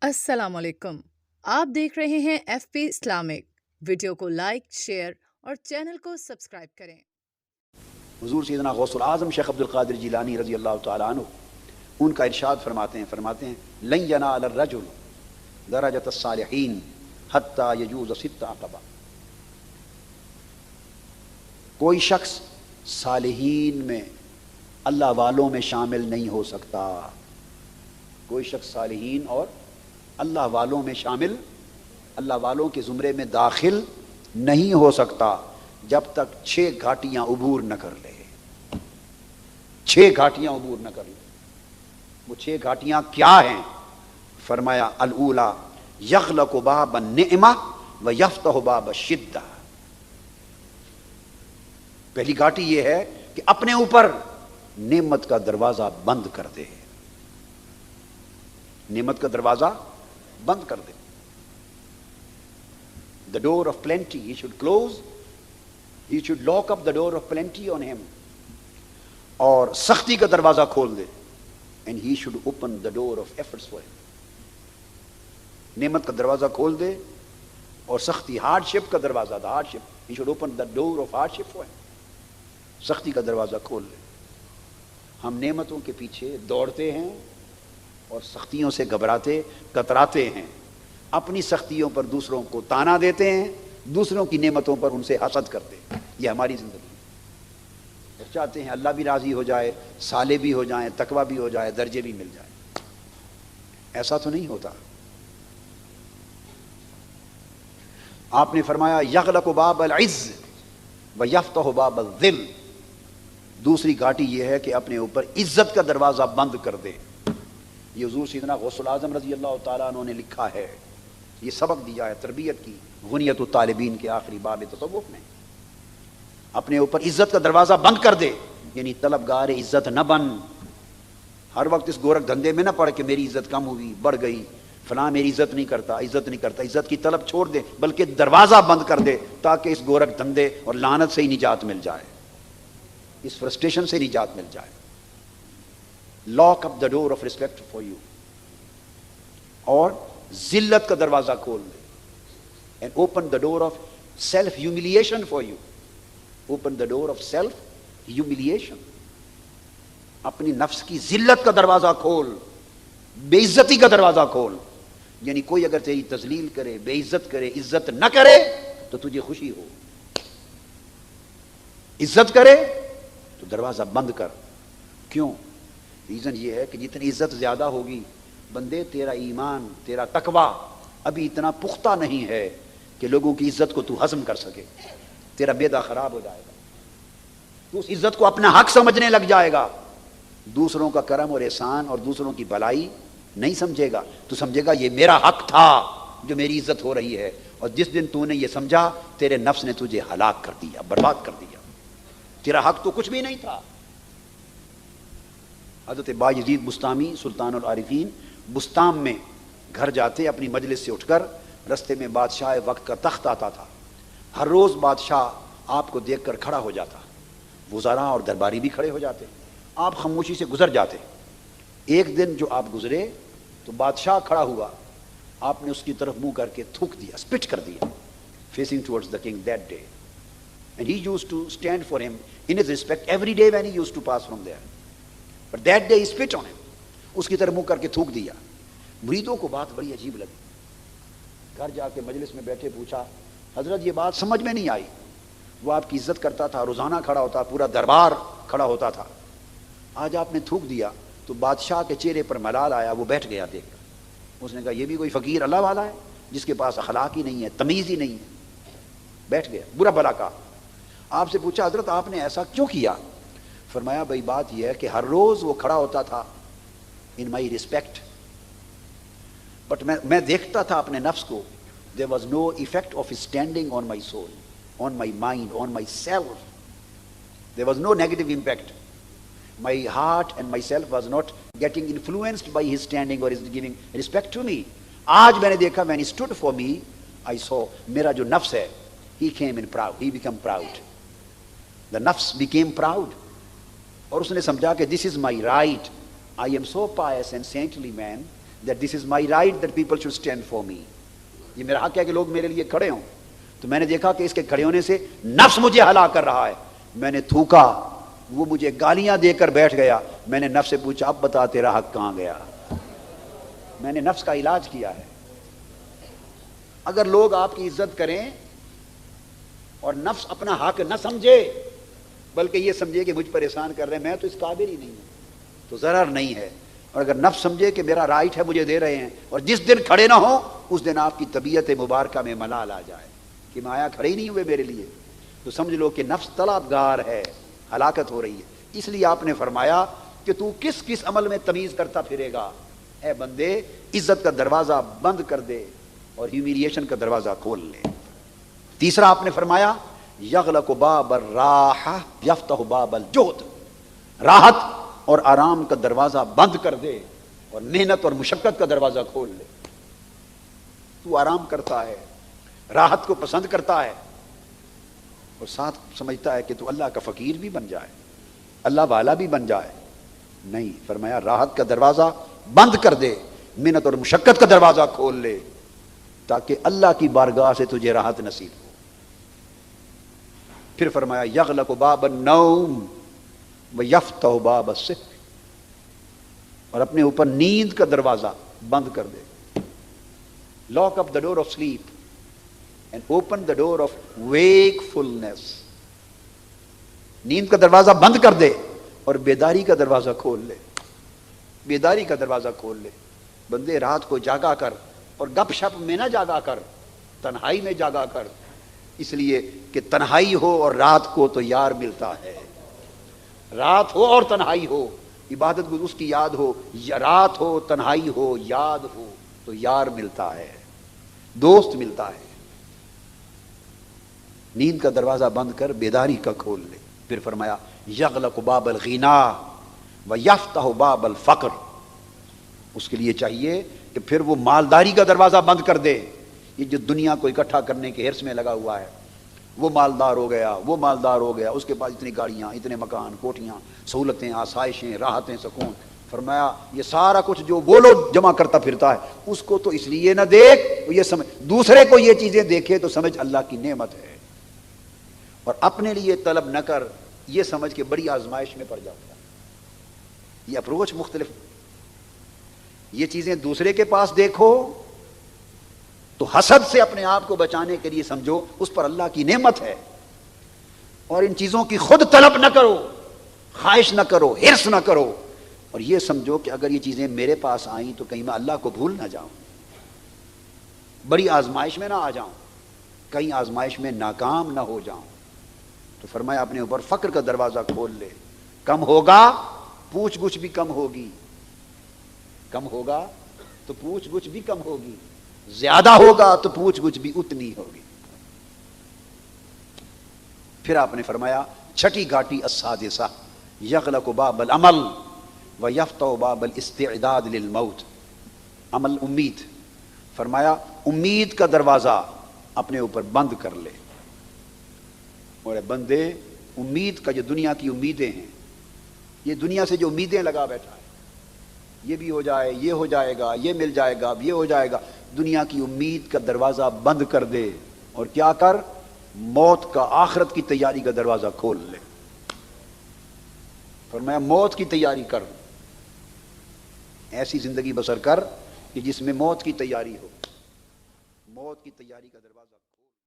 अस्सलाम वालेकुम। आप देख रहे हैं FP इस्लामिक। वीडियो को लाइक, शेयर और चैनल को सब्सक्राइब करें। हुजूर सैयदना गौसुल आज़म शेख अब्दुल क़ादिर जिलानी रज़ी अल्लाह तआला अन्हु उनका इरशाद फरमाते हैं लन यनाल अर्रजुल दरजत अस्सालिहीन हत्ता यजूज़ सित्त अक़बा। कोई शख्स सालिहीन में, अल्लाह वालों में शामिल नहीं हो सकता। कोई शख्स सालिहीन और अल्लाह वालों में शामिल, अल्लाह वालों के ज़ुमरे में दाखिल नहीं हो सकता जब तक 6 घाटियां उबूर न कर ले। 6 घाटियां उबूर न कर ले। वो 6 घाटियां क्या हैं? फरमाया अल-ऊला यग़लक़ु बाब नि'मा व यफ़्तहु बाब शिद्दा। पहली घाटी ये है कि अपने ऊपर नेमत का दरवाजा बंद कर दे। नेमत का दरवाजा बंद कर दे। The door of plenty he should close. He should lock up the door of plenty on him. और सख्ती का दरवाजा खोल दे। And he should open the door of efforts for him. नेमत का दरवाजा खोल दे और सख्ती, हार्डशिप का दरवाजा, the hardship, he should open the door of hardship for him. सख्ती का दरवाजा खोल दे। हम नेमतों के पीछे दौड़ते हैं और सख्तियों से घबराते कतराते हैं। अपनी सख्तियों पर दूसरों को ताना देते हैं, दूसरों की नेमतों पर उनसे हसद करते हैं। ये हमारी जिंदगी है। और चाहते हैं अल्लाह भी राजी हो जाए, साले भी हो जाएं, तकवा भी हो जाए, दर्जे भी मिल जाए। ऐसा तो नहीं होता। आपने फरमाया यग़लक़ु बाब अल-इज़्ज़ व यफ़्तहु बाब अल-ज़िल। दूसरी घाटी यह है कि अपने ऊपर इज्जत का दरवाजा बंद कर दे। ये हुज़ूर सैयदना गौसुल आज़म रज़ी अल्लाह तआला अन्हु ने लिखा है। ये सबक दिया है तरबियत की गुनियतुत तालिबीन के आखिरी बाब तसव्वुफ़ में। अपने ऊपर इज्जत का दरवाजा बंद कर दे, यानी तलबगार इज्जत न बन। हर वक्त इस गोरख धंधे में न पड़ के मेरी इज्जत कम हुई, बढ़ गई, फलां मेरी इज्जत नहीं करता, इज्जत नहीं करता। इज्जत की तलब छोड़ दे, बल्कि दरवाजा बंद कर दे ताकि इस गोरख धंधे और लानत से ही निजात मिल जाए, इस फ्रस्ट्रेशन से निजात मिल जाए। Lock up the door of respect for you और जिल्लत का दरवाजा खोल दे। And open the door of self humiliation for you. Open the door of self humiliation. अपनी नफ्स की जिल्लत का दरवाजा खोल, बेइज्जती का दरवाजा खोल। यानी कोई अगर तेरी तजलील करे, बेइज्जत करे, इज्जत न करे तो तुझे खुशी हो। इज्जत करे तो दरवाजा बंद कर। क्यों? रीजन ये है कि जितनी इज्जत ज्यादा होगी, बंदे तेरा ईमान, तेरा तकवा अभी इतना पुख्ता नहीं है कि लोगों की इज्जत को तू हजम कर सके। तेरा बेदा खराब हो जाएगा। तू उस इज्जत को अपना हक समझने लग जाएगा। दूसरों का करम और एहसान और दूसरों की भलाई नहीं समझेगा। तू समझेगा ये मेरा हक था जो मेरी इज्जत हो रही है। और जिस दिन तूने ये समझा, तेरे नफ्स ने तुझे हलाक कर दिया, बर्बाद कर दिया। तेरा हक तो कुछ भी नहीं था। हज़रत बायज़ीद बुस्तामी सुल्तानुल आरिफीन बुस्ताम में घर जाते, अपनी मजलिस से उठकर रस्ते में बादशाह वक्त का तख्त आता था। हर रोज़ बादशाह आपको देखकर खड़ा हो जाता, वज़ारा और दरबारी भी खड़े हो जाते। आप खामोशी से गुजर जाते। एक दिन जो आप गुजरे तो बादशाह खड़ा हुआ, आपने उसकी तरफ मुंह करके थूक दिया, स्पिट कर दिया, facing towards the king that day. And he used to stand for him in his respect every day when he used to pass from there. But that day he spit on him. उसकी तरफ मुंह करके थूक दिया। मुरीदों को बात बड़ी अजीब लगी। घर जाके मजलिस में बैठे पूछा, हजरत ये बात समझ में नहीं आई। वो आपकी इज्जत करता था, रोजाना खड़ा होता, पूरा दरबार खड़ा होता था। आज आपने थूक दिया। तो बादशाह के चेहरे पर मलाल आया। वो बैठ गया देखकर। उसने कहा ये भी कोई फकीर अल्लाह वाला है जिसके पास अखलाक ही नहीं है, तमीज ही नहीं है। बैठ गया, बुरा भला कहा। आपसे पूछा हजरत आपने ऐसा क्यों किया? फरमाया भाई बात यह है कि हर रोज वो खड़ा होता था इन माई रिस्पेक्ट, बट मैं देखता था अपने नफ्स को। There was no effect of standing on my soul, on my mind, on my self. There was no negative impact. My heart and my self was not getting influenced by his standing और his giving respect to me. आज मैंने देखा, when he stood for me, I saw मेरा जो नफ्स है, he came in proud, he became proud. The nafs became proud. और उसने समझा कि this is my right. I am so pious and saintly man that this is my right that people should stand for me. یہ میرا حق ہے کہ لوگ میرے لیے کھڑے ہوں. تو میں نے دیکھا کہ اس کے کھڑے ہونے سے نفس مجھے ہلاک کر رہا ہے. میں نے تھوکا, وہ مجھے گالیاں دے کر بیٹھ گیا. میں نے نفس سے پوچھا اب بتا تیرا حق کہاں گیا. میں نے نفس کا علاج کیا ہے. اگر لوگ آپ کی عزت کریں اور نفس اپنا حق نہ سمجھے بلکہ یہ سمجھے کہ مجھ پر احسان کر رہے ہیں, میں تو اس قابل ہی نہیں ہوں, تو ضرر نہیں ہے. اور اگر نفس سمجھے کہ میرا رائٹ ہے, مجھے دے رہے ہیں, اور جس دن کھڑے نہ ہوں اس دن آپ کی طبیعت مبارکہ میں ملال آ جائے کہ میں آیا کھڑے ہی نہیں ہوئے میرے لیے, تو سمجھ لو کہ نفس طلبگار ہے, ہلاکت ہو رہی ہے. اس لیے آپ نے فرمایا کہ تو کس کس عمل میں تمیز کرتا پھرے گا. اے بندے, عزت کا دروازہ بند کر دے اور ہیومیلیشن کا دروازہ کھول لے. تیسرا آپ نے فرمایا یغلق باب الراحہ یفتح باب الجہد, راحت اور آرام کا دروازہ بند کر دے اور محنت اور مشقت کا دروازہ کھول لے. تو آرام کرتا ہے, راحت کو پسند کرتا ہے, اور ساتھ سمجھتا ہے کہ تو اللہ کا فقیر بھی بن جائے, اللہ والا بھی بن جائے. نہیں, فرمایا راحت کا دروازہ بند کر دے, محنت اور مشقت کا دروازہ کھول لے, تاکہ اللہ کی بارگاہ سے تجھے راحت نصیب ہو. پھر فرمایا یغلق باب النوم ویفتح باب الصحر, اور اپنے اوپر نیند کا دروازہ بند کر دے. Lock up the door of sleep and open the door of ویکفulness. نیند کا دروازہ بند کر دے اور بیداری کا دروازہ کھول لے. بیداری کا دروازہ کھول لے. بندے رات کو جاگا کر, اور گپ شپ میں نہ جاگا کر, تنہائی میں جاگا کر, اس لیے کہ تنہائی ہو اور رات کو تو یار ملتا ہے. رات ہو اور تنہائی ہو, عبادت اس کی یاد ہو, یا رات ہو تنہائی ہو یاد ہو تو یار ملتا ہے, دوست ملتا ہے. نیند کا دروازہ بند کر, بیداری کا کھول لے. پھر فرمایا یغلق باب الغنا ویفتح باب الفقر. اس کے لیے چاہیے کہ پھر وہ مالداری کا دروازہ بند کر دے. یہ جو دنیا کو اکٹھا کرنے کے حرص میں لگا ہوا ہے, وہ مالدار ہو گیا, وہ مالدار ہو گیا, اس کے پاس اتنی گاڑیاں, اتنے مکان, کوٹھیاں, سہولتیں, آسائشیں, راحتیں, سکون. فرمایا یہ سارا کچھ جو وہ لوگ جمع کرتا پھرتا ہے اس کو تو اس لیے نہ دیکھ, یہ سمجھ دوسرے کو یہ چیزیں دیکھے تو سمجھ اللہ کی نعمت ہے, اور اپنے لیے طلب نہ کر, یہ سمجھ کے بڑی آزمائش میں پڑ جاتا ہے. یہ اپروچ مختلف. یہ چیزیں دوسرے کے پاس دیکھو تو حسد سے اپنے آپ کو بچانے کے لیے سمجھو اس پر اللہ کی نعمت ہے, اور ان چیزوں کی خود طلب نہ کرو, خواہش نہ کرو, حرص نہ کرو, اور یہ سمجھو کہ اگر یہ چیزیں میرے پاس آئیں تو کہیں میں اللہ کو بھول نہ جاؤں, بڑی آزمائش میں نہ آ جاؤں, کہیں آزمائش میں ناکام نہ ہو جاؤں. تو فرمایا اپنے اوپر فقر کا دروازہ کھول لے. کم ہوگا پوچھ گچھ بھی کم ہوگی, کم ہوگا تو پوچھ گچھ بھی کم ہوگی, زیادہ ہوگا تو پوچھ گچھ بھی اتنی ہوگی. پھر آپ نے فرمایا چھٹی گھاٹی السادسہ یغلق باب العمل ویفتح باب الاستعداد للموت. عمل امید. فرمایا امید کا دروازہ اپنے اوپر بند کر لے. اور بندے, امید کا جو دنیا کی امیدیں ہیں, یہ دنیا سے جو امیدیں لگا بیٹھا ہے, یہ بھی ہو جائے, یہ ہو جائے گا, یہ مل جائے گا, یہ ہو جائے گا, دنیا کی امید کا دروازہ بند کر دے, اور کیا کر, موت کا, آخرت کی تیاری کا دروازہ کھول لے. فرمایا موت کی تیاری کر, ایسی زندگی بسر کر کہ جس میں موت کی تیاری ہو. موت کی تیاری کا دروازہ کھول.